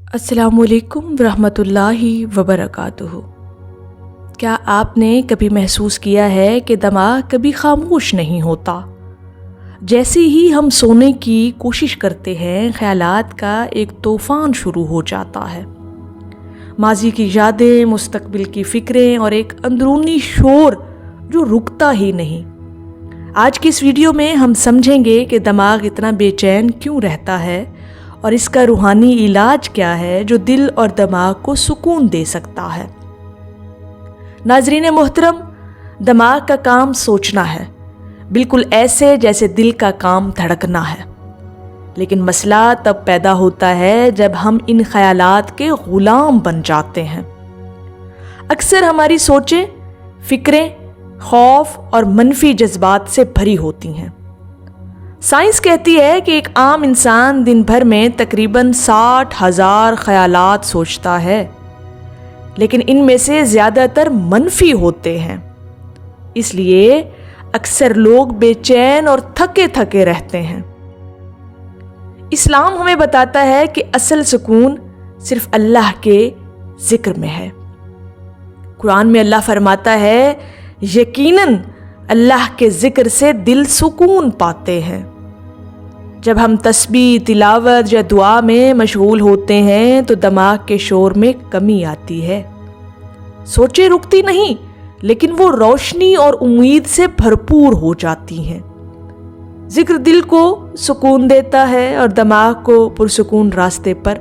السلام علیکم ورحمۃ وبرکاتہ۔ کیا آپ نے کبھی محسوس کیا ہے کہ دماغ کبھی خاموش نہیں ہوتا؟ جیسے ہی ہم سونے کی کوشش کرتے ہیں، خیالات کا ایک طوفان شروع ہو جاتا ہے۔ ماضی کی یادیں، مستقبل کی فکریں اور ایک اندرونی شور جو رکتا ہی نہیں۔ آج کی اس ویڈیو میں ہم سمجھیں گے کہ دماغ اتنا بے چین کیوں رہتا ہے اور اس کا روحانی علاج کیا ہے جو دل اور دماغ کو سکون دے سکتا ہے۔ ناظرین محترم، دماغ کا کام سوچنا ہے، بالکل ایسے جیسے دل کا کام دھڑکنا ہے۔ لیکن مسئلہ تب پیدا ہوتا ہے جب ہم ان خیالات کے غلام بن جاتے ہیں۔ اکثر ہماری سوچیں، فکریں خوف اور منفی جذبات سے بھری ہوتی ہیں۔ سائنس کہتی ہے کہ ایک عام انسان دن بھر میں تقریباً 60,000 خیالات سوچتا ہے، لیکن ان میں سے زیادہ تر منفی ہوتے ہیں۔ اس لیے اکثر لوگ بے چین اور تھکے تھکے رہتے ہیں۔ اسلام ہمیں بتاتا ہے کہ اصل سکون صرف اللہ کے ذکر میں ہے۔ قرآن میں اللہ فرماتا ہے، یقیناً اللہ کے ذکر سے دل سکون پاتے ہیں۔ جب ہم تسبیح، تلاوت یا دعا میں مشغول ہوتے ہیں تو دماغ کے شور میں کمی آتی ہے۔ سوچیں رکتی نہیں، لیکن وہ روشنی اور امید سے بھرپور ہو جاتی ہیں۔ ذکر دل کو سکون دیتا ہے اور دماغ کو پرسکون راستے پر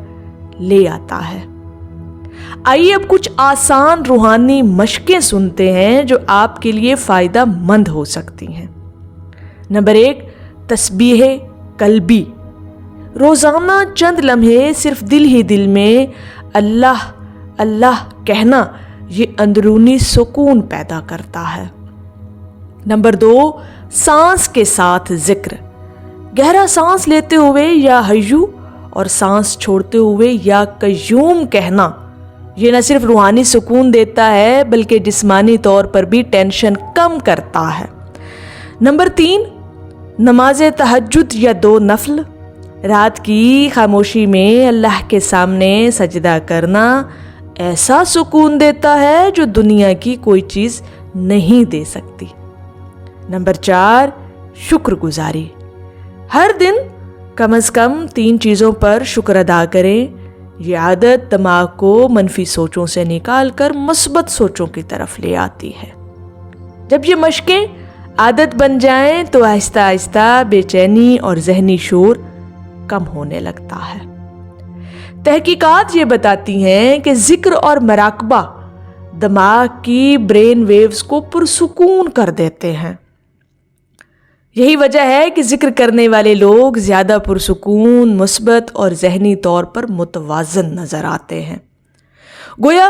لے آتا ہے۔ آئیے اب کچھ آسان روحانی مشقیں سنتے ہیں جو آپ کے لیے فائدہ مند ہو سکتی ہیں۔ نمبر 1، تسبیح قلبی۔ روزانہ چند لمحے صرف دل ہی دل میں اللہ اللہ کہنا یہ اندرونی سکون پیدا کرتا ہے۔ نمبر 2، سانس کے ساتھ ذکر۔ گہرا سانس لیتے ہوئے یا حیو اور سانس چھوڑتے ہوئے یا قیوم کہنا یہ نہ صرف روحانی سکون دیتا ہے بلکہ جسمانی طور پر بھی ٹینشن کم کرتا ہے۔ نمبر 3، نماز تہجد یا 2 نفل۔ رات کی خاموشی میں اللہ کے سامنے سجدہ کرنا ایسا سکون دیتا ہے جو دنیا کی کوئی چیز نہیں دے سکتی۔ نمبر 4، شکر گزاری۔ ہر دن کم از کم 3 چیزوں پر شکر ادا کریں۔ یہ عادت دماغ کو منفی سوچوں سے نکال کر مثبت سوچوں کی طرف لے آتی ہے۔ جب یہ مشقیں عادت بن جائیں تو آہستہ آہستہ بے چینی اور ذہنی شور کم ہونے لگتا ہے۔ تحقیقات یہ بتاتی ہیں کہ ذکر اور مراقبہ دماغ کی برین ویوز کو پرسکون کر دیتے ہیں۔ یہی وجہ ہے کہ ذکر کرنے والے لوگ زیادہ پرسکون، مثبت اور ذہنی طور پر متوازن نظر آتے ہیں۔ گویا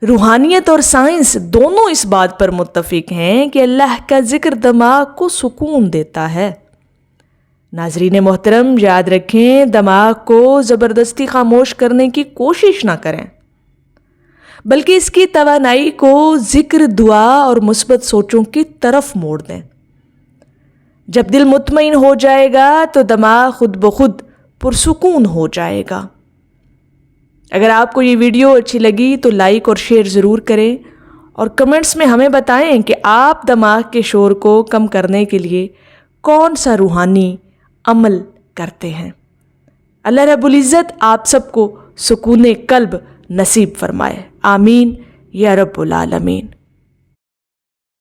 روحانیت اور سائنس دونوں اس بات پر متفق ہیں کہ اللہ کا ذکر دماغ کو سکون دیتا ہے۔ ناظرین محترم، یاد رکھیں، دماغ کو زبردستی خاموش کرنے کی کوشش نہ کریں، بلکہ اس کی توانائی کو ذکر، دعا اور مثبت سوچوں کی طرف موڑ دیں۔ جب دل مطمئن ہو جائے گا تو دماغ خود بخود پرسکون ہو جائے گا۔ اگر آپ کو یہ ویڈیو اچھی لگی تو لائک اور شیئر ضرور کریں اور کمنٹس میں ہمیں بتائیں کہ آپ دماغ کے شور کو کم کرنے کے لیے کون سا روحانی عمل کرتے ہیں۔ اللہ رب العزت آپ سب کو سکون قلب نصیب فرمائے، آمین یا رب العالمین۔